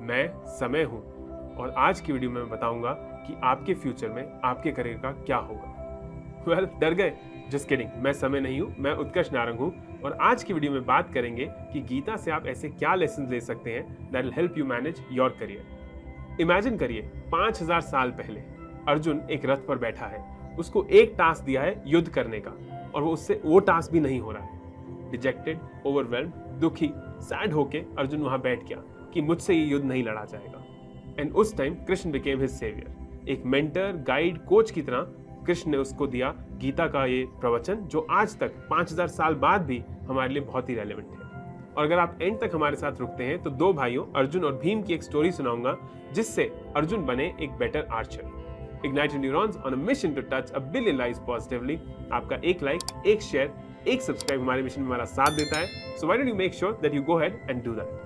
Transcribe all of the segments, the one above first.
मैं समय हूँ और आज की वीडियो में मैं बताऊंगा कि आपके फ्यूचर में आपके करियर का क्या होगा। वेल, डर गए? Just kidding. मैं समय नहीं हूँ, मैं उत्कर्ष नारंग हूँ और आज की वीडियो में बात करेंगे कि गीता से आप ऐसे क्या लेसन ले सकते हैं that will help you manage your career. Imagine करिए 5000 साल पहले अर्जुन एक रथ पर बैठा है, उसको एक टास्क दिया है युद्ध करने का और वो टास्क भी नहीं हो रहा है। डिजेक्टेड, ओवरवेल्म्ड, दुखी, सैड होके अर्जुन वहां बैठ गया कि मुझसे ये युद्ध नहीं लड़ा जाएगा। एंड उस time Krishna became his saviour. एक मेंटर, गाइड, कोच की तरह कृष्ण ने उसको दिया गीता का ये प्रवचन जो आज तक 5000 साल बाद भी हमारे लिए बहुत ही रेलेवेंट है। और अगर आप एंड तक हमारे साथ रुकते हैं तो दो भाइयों अर्जुन और भीम की एक स्टोरी सुनाऊंगा जिससे अर्जुन बने एक better archer. Ignite neurons on a mission to touch a billion lives positively. आपका एक लाइक, एक शेयर, एक सब्सक्राइब हमारे मिशन में हमारा साथ देता है। So why don't you make sure that you go ahead and do that.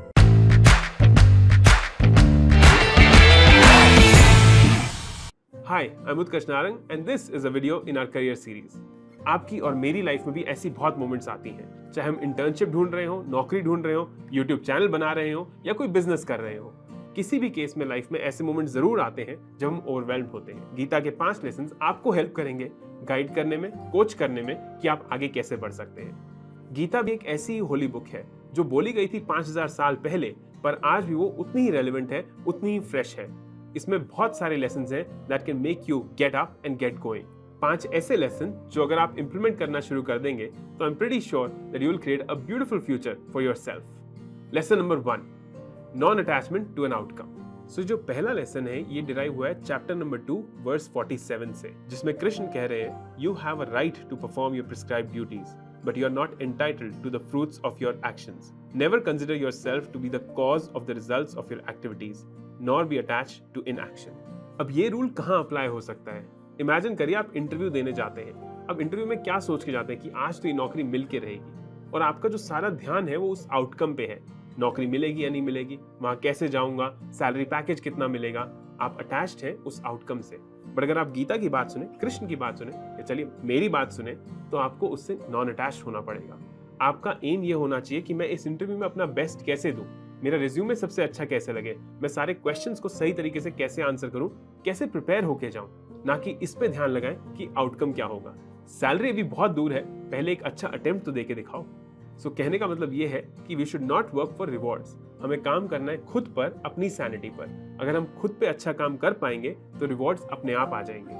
Hi, I'm Utkarsh Narang and this is a video in our career series. आपकी और मेरी लाइफ में भी ऐसी बहुत मोमेंट्स आती हैं, चाहे हम इंटर्नशिप ढूंढ रहे हो, नौकरी ढूंढ रहे हो, यूट्यूब चैनल बना रहे हो या कोई बिजनेस कर रहे हो। किसी भी केस में लाइफ में ऐसे मोमेंट्स जरूर आते हैं जब हम ओवरवेल्म्ड होते हैं। गीता के 5 लेसन्स आपको हेल्प करेंगे गाइड करने में, कोच करने में कि आप आगे कैसे बढ़ सकते हैं। गीता भी एक ऐसी ही होली बुक है जो बोली गई थी 5000 साल पहले, पर आज भी वो उतनी ही रेलेवेंट है, उतनी ही फ्रेश है। इसमें बहुत सारे लेसन्स हैं that can make you get up and get going. 5 ऐसे लेसन जो अगर आप इंप्लीमेंट करना शुरू कर देंगे तो I am pretty sure that you will create a beautiful future for yourself. Lesson number 1, non attachment to an outcome. So जो पहला लेसन है ये डिराइव हुआ है चैप्टर नंबर 2 वर्स 47 से, जिसमें कृष्ण कह रहे हैं you have a right to perform your prescribed duties but you are not entitled to the fruits of your actions. Never consider yourself to be the cause of the results of your activities, nor be attached to inaction. अब ये rule कहाँ apply हो सकता है? Imagine करिए आप interview देने जाते हैं। अब इंटरव्यू में क्या सोच के जाते हैं कि आज तो ये नौकरी मिल के रहेगी और आपका जो सारा ध्यान है वो उस आउटकम पे है। नौकरी मिलेगी या नहीं मिलेगी, वहां कैसे जाऊंगा, सैलरी पैकेज कितना मिलेगा। आप अटैच्ड हैं उस आउटकम से। बट अगर आप गीता की बात सुने, कृष्ण की बात सुने या चलिए मेरी बात सुने तो आपको उससे नॉन अटैच्ड होना पड़ेगा। आपका एम ये होना चाहिए कि मैं इस इंटरव्यू में अपना बेस्ट कैसे दूं, मेरा रिज्यूमे सबसे अच्छा कैसे लगे, मैं सारे क्वेश्चंस को सही तरीके से कैसे आंसर करूं, कैसे प्रिपेयर होके जाऊं, ना कि इस पे ध्यान लगाएं कि आउटकम क्या होगा। सैलरी अभी बहुत दूर है, पहले एक अच्छा अटेम्प्ट तो देके दिखाओ। सो कहने का मतलब ये है कि we should not work for rewards. हमें काम करना है खुद पर, अपनी सैनिटी पर। अगर हम खुद पे अच्छा काम कर पाएंगे तो रिवॉर्ड्स अपने आप आ जाएंगे।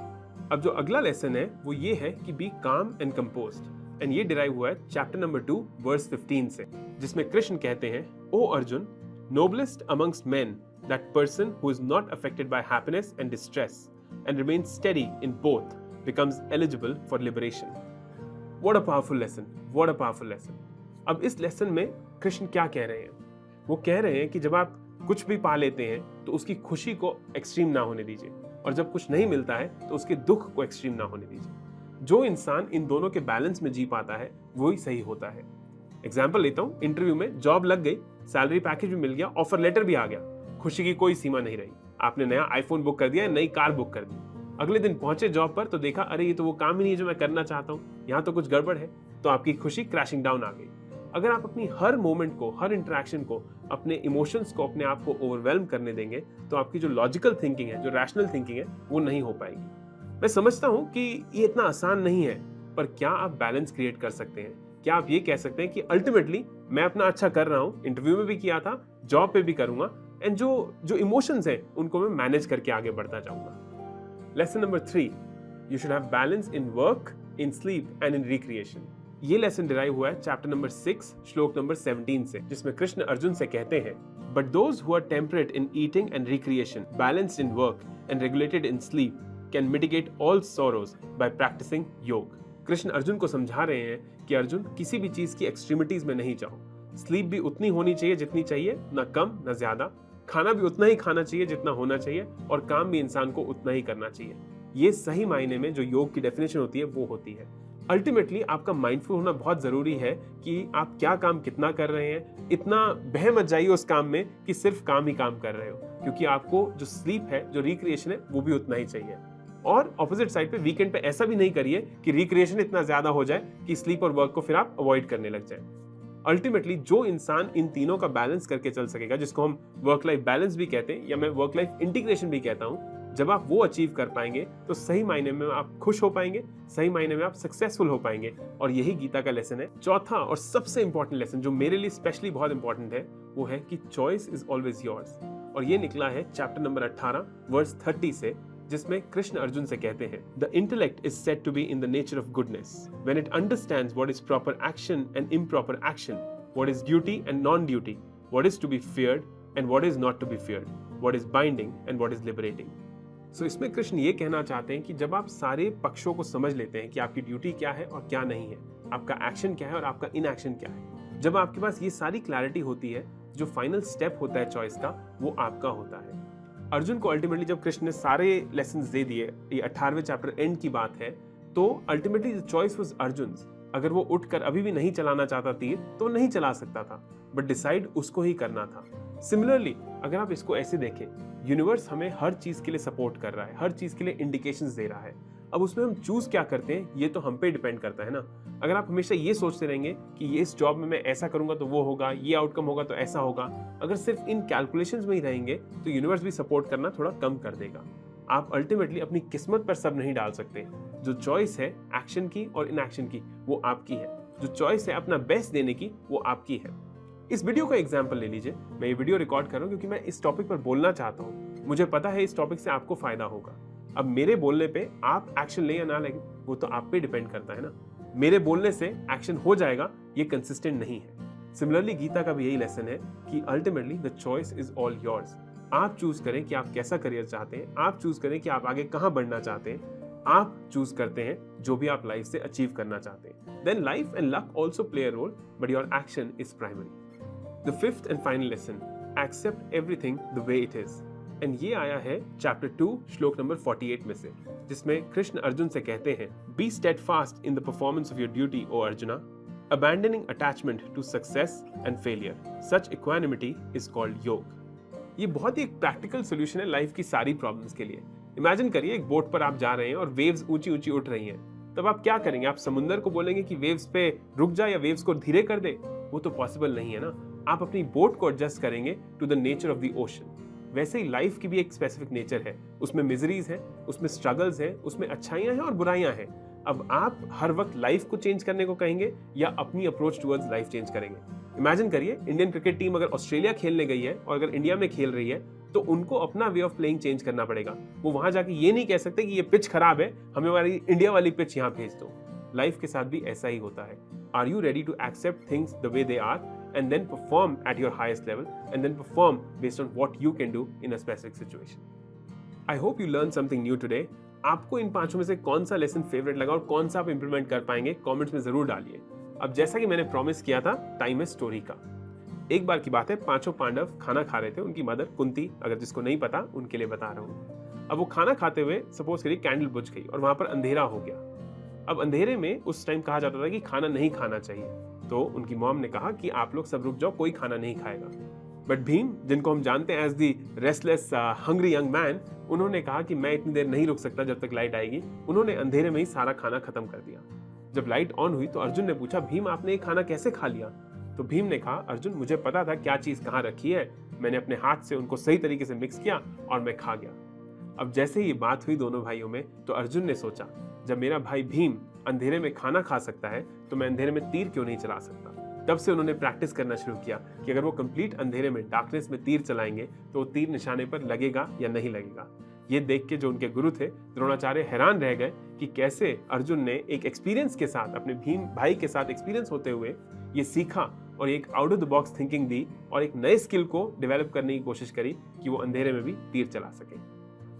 अब जो अगला लेसन है वो ये है कि बी काम एंड कंपोज्ड, एंड ये डिराइव हुआ है चैप्टर नंबर 2 वर्स 15 से, जिसमें कृष्ण कहते हैं O Arjun, noblest amongst men that person who is not affected by happiness and distress and remains steady in both becomes eligible for liberation. What a powerful lesson, what a powerful lesson. अब इस lesson में कृष्ण क्या कह रहे हैं? वो कह रहे हैं कि जब आप कुछ भी पा लेते हैं तो उसकी खुशी को एक्सट्रीम ना होने दीजिए, और जब कुछ नहीं मिलता है तो उसके दुख को एक्सट्रीम ना होने दीजिए। जो इंसान इन दोनों के बैलेंस में जी पाता है वही सही होता है। एग्जाम्पल लेता हूँ, इंटरव्यू में जॉब लग गई, सैलरी पैकेज भी मिल गया, ऑफर लेटर भी आ गया, खुशी की कोई सीमा नहीं रही। आपने नया आईफोन बुक कर दिया, नई कार बुक कर दी। अगले दिन पहुंचे जॉब पर तो देखा अरे ये तो वो काम ही नहीं है जो मैं करना चाहता हूँ, यहाँ तो कुछ गड़बड़ है, तो आपकी खुशी क्रैशिंग डाउन आ गई। अगर आप अपनी हर मोमेंट को, हर इंटरेक्शन को, अपने इमोशंस को अपने आप को ओवरवेल्म करने देंगे तो आपकी जो लॉजिकल थिंकिंग है, जो रैशनल थिंकिंग है, वो नहीं हो पाएगी। मैं समझता हूं कि ये इतना आसान नहीं है, पर क्या आप बैलेंस क्रिएट कर सकते हैं? क्या आप ये कह सकते हैं कि अल्टीमेटली मैं अपना अच्छा कर रहा हूं, इंटरव्यू में भी किया था, जॉब पे भी करूंगा, एंड जो इमोशंस हैं उनको मैं मैनेज करके आगे बढ़ता जाऊंगा। Lesson number 3, you should have balance in work, in sleep and in recreation. ये लेसन डिराइव हुआ है चैप्टर नंबर 6 श्लोक नंबर 17 से, जिसमें कृष्ण अर्जुन से कहते हैं but those who are temperate in eating and recreation, balanced in work and regulated in sleep can mitigate all sorrows by practising yoga. Krishna Arjun को समझा रहे हैं कि अर्जुन किसी भी चीज की एक्सट्रीमिटीज में नहीं जाओ। स्लीप भी उतनी होनी चाहिए जितनी चाहिए, ना कम ना ज्यादा। खाना भी उतना ही खाना चाहिए जितना होना चाहिए, और काम भी इंसान को उतना ही करना चाहिए। ये सही मायने में जो योग की डेफिनेशन होती है वो होती है। अल्टीमेटली आपका माइंडफुल होना बहुत जरूरी है कि आप क्या काम कितना कर रहे हैं। इतना बह मत जाइए उस काम में कि सिर्फ काम ही काम कर रहे हो, क्योंकि आपको जो स्लीप है, जो रिक्रिएशन है, वो भी उतना ही चाहिए। और ऑपोजिट साइड पे वीकेंड पे ऐसा भी नहीं करिए कि रिक्रिएशन इतना ज्यादा हो जाए कि स्लीप और वर्क को फिर आप अवॉइड करने लग जाए। अल्टीमेटली जो इंसान इन तीनों का बैलेंस करके चल सकेगा, जिसको हम वर्क लाइफ बैलेंस भी कहते हैं या मैं वर्क लाइफ इंटीग्रेशन भी कहता हूं, जब आप वो अचीव कर पाएंगे तो सही मायने में आप खुश हो पाएंगे, सही मायने में आप सक्सेसफुल हो पाएंगे। और यही गीता का लेसन है। चौथा और सबसे इंपॉर्टेंट लेसन जो मेरे लिए स्पेशली बहुत इंपॉर्टेंट है वो है कि चॉइस इज ऑलवेज योर्स। और ये निकला है चैप्टर नंबर 18 वर्स 30 से, जिसमें कृष्ण अर्जुन से कहते हैं, the intellect is said to be in the nature of goodness when it understands what is proper action and improper action, what is duty and non duty, what is to be feared and what is not to be feared, what is binding and what is liberating. So इसमें कृष्ण ये कहना चाहते हैं कि जब आप सारे पक्षों को समझ लेते हैं कि आपकी ड्यूटी क्या है और क्या नहीं है, आपका एक्शन क्या है और आपका इनएक्शन क्या है, जब आपके पास ये सारी क्लैरिटी होती है, जो फाइनल स्टेप होता है चॉइस का वो आपका होता है। अर्जुन को अल्टीमेटली जब कृष्ण ने सारे लेसन दे दिए, ये 18वें चैप्टर एंड की बात है, तो अल्टीमेटली द चॉइस वाज अर्जुन्स। अगर वो उठकर अभी भी नहीं चलाना चाहता तीर तो नहीं चला सकता था, बट डिसाइड उसको ही करना था। सिमिलरली अगर आप इसको ऐसे देखें, यूनिवर्स हमें हर चीज के लिए सपोर्ट कर रहा है, हर चीज के लिए इंडिकेशंस दे रहा है। अब उसमें हम चूज क्या करते हैं ये तो हम पे डिपेंड करता है ना। अगर आप हमेशा ये सोचते रहेंगे कि ये इस जॉब में मैं ऐसा करूंगा तो वो होगा, ये आउटकम होगा तो ऐसा होगा, अगर सिर्फ इन कैलकुलेशंस में ही रहेंगे तो यूनिवर्स भी सपोर्ट करना थोड़ा कम कर देगा। आप अल्टीमेटली अपनी किस्मत पर सब नहीं डाल सकते। जो चॉइस है एक्शन की और इनएक्शन की वो आपकी है, जो चॉइस है अपना बेस्ट देने की वो आपकी है। इस वीडियो का एग्जाम्पल ले लीजिए। मैं ये वीडियो रिकॉर्ड कर रहा हूँ क्योंकि मैं इस टॉपिक पर बोलना चाहता हूँ। मुझे पता है इस टॉपिक से आपको फायदा होगा। अब मेरे बोलने पे आप एक्शन ले या ना ले वो तो आप पे डिपेंड करता है ना। मेरे बोलने से एक्शन हो जाएगा ये कंसिस्टेंट नहीं है। सिमिलरली गीता का भी यही लेसन है कि ultimately the choice is all yours. आप चूज करें कि आप कैसा करियर चाहते हैं, आप चूज करें कि आप आगे कहां बढ़ना चाहते हैं, आप चूज करते हैं जो भी आप लाइफ से अचीव करना चाहते हैं। Then life and luck also play a role, but your action is primary. The fifth and final lesson, accept everything the way it is. And ये आया है चैप्टर 2 श्लोक नंबर 48 में से, जिसमें कृष्ण अर्जुन से कहते हैं, be steadfast in the performance of your duty O Arjuna, abandoning attachment to success and failure, such equanimity is called yoga. ये बहुत ही एक प्रैक्टिकल सोल्यूशन है लाइफ की सारी प्रॉब्लम्स के लिए। इमेजिन करिए एक बोट पर आप जा रहे हैं और वेव्स ऊंची ऊंची उठ रही हैं, तब आप क्या करेंगे? आप समुंदर को बोलेंगे कि वेव्स पे रुक जा या वेव्स को धीरे कर दे? वो तो पॉसिबल नहीं है ना। आप अपनी बोट को एडजस्ट करेंगे to the nature of the ocean. वैसे ही लाइफ की भी एक स्पेसिफिक नेचर है, उसमें मिजरीज है, उसमें स्ट्रगल्स है, उसमें अच्छाइयां हैं और बुराइयां हैं। अब आप हर वक्त लाइफ को चेंज करने को कहेंगे या अपनी अप्रोच टुवर्ड्स लाइफ चेंज करेंगे? इमेजिन करिए इंडियन क्रिकेट टीम अगर ऑस्ट्रेलिया खेलने गई है और अगर इंडिया में खेल रही है तो उनको अपना वे ऑफ प्लेइंग चेंज करना पड़ेगा। वो वहां जाके ये नहीं कह सकते कि ये पिच खराब है, हमें हमारी इंडिया वाली पिच यहाँ भेज दो। लाइफ के साथ भी ऐसा ही होता है। Are you ready to accept things the way they are and then perform at your highest level and then perform based on what you can do in a specific situation? I hope you learned something new today. आपको इन पांचों में से कौन सा lesson favourite लगा और कौन सा आप इंप्लीमेंट कर पाएंगे कमेंट्स में जरूर डालिए। अब जैसा कि मैंने प्रॉमिस किया था, टाइम है स्टोरी का। एक बार की बात है, पांचों पांडव खाना खा रहे थे। उनकी मदर कुंती, अगर जिसको नहीं पता उनके लिए बता रहा हूँ। अब वो खाना खाते हुए सपोज करिए कैंडल बुझ गई और वहां पर अंधेरा हो गया। अब अंधेरे में उस टाइम कहा जाता था कि खाना नहीं खाना चाहिए, तो उनकी मॉम ने कहा कि आप लोग सब रुक जाओ, कोई खाना नहीं खाएगा। बट भीम, जिनको हम जानते हैं as the restless hungry young man, उन्होंने कहा कि मैं इतनी देर नहीं रुक सकता जब तक लाइट आएगी। उन्होंने अंधेरे में ही सारा खाना खत्म कर दिया। जब लाइट ऑन हुई तो अर्जुन ने पूछा, भीम आपने ये खाना कैसे खा लिया? तो भीम ने कहा, अर्जुन मुझे पता था क्या चीज कहाँ रखी है, मैंने अपने हाथ से उनको सही तरीके से मिक्स किया और मैं खा गया। अब जैसे ही बात हुई दोनों भाइयों में, तो अर्जुन ने सोचा, जब मेरा भाई भीम अंधेरे में खाना खा सकता है तो मैं अंधेरे में तीर क्यों नहीं चला सकता? तब से उन्होंने प्रैक्टिस करना शुरू किया कि अगर वो कंप्लीट अंधेरे में, डार्कनेस में तीर चलाएंगे तो तीर निशाने पर लगेगा या नहीं लगेगा। ये देख के जो उनके गुरु थे द्रोणाचार्य हैरान रह गए कि कैसे अर्जुन ने एक एक्सपीरियंस के साथ, अपने भीम भाई के साथ एक्सपीरियंस होते हुए ये सीखा और एक out of the box thinking दी और एक नए स्किल को डेवलप करने की कोशिश करी कि वो अंधेरे में भी तीर चला सके।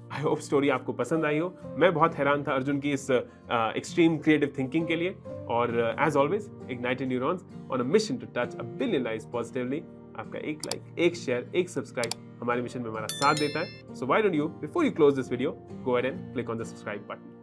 आई होप स्टोरी आपको पसंद आई हो। मैं बहुत हैरान था अर्जुन की इस एक्सट्रीम क्रिएटिव थिंकिंग के लिए। और as always, ignited neurons on a mission to touch a billion lives positively. आपका एक लाइक, एक शेयर, एक सब्सक्राइब हमारे मिशन में हमारा साथ देता है। So why don't you, before you close this video, go ahead and click on the subscribe button.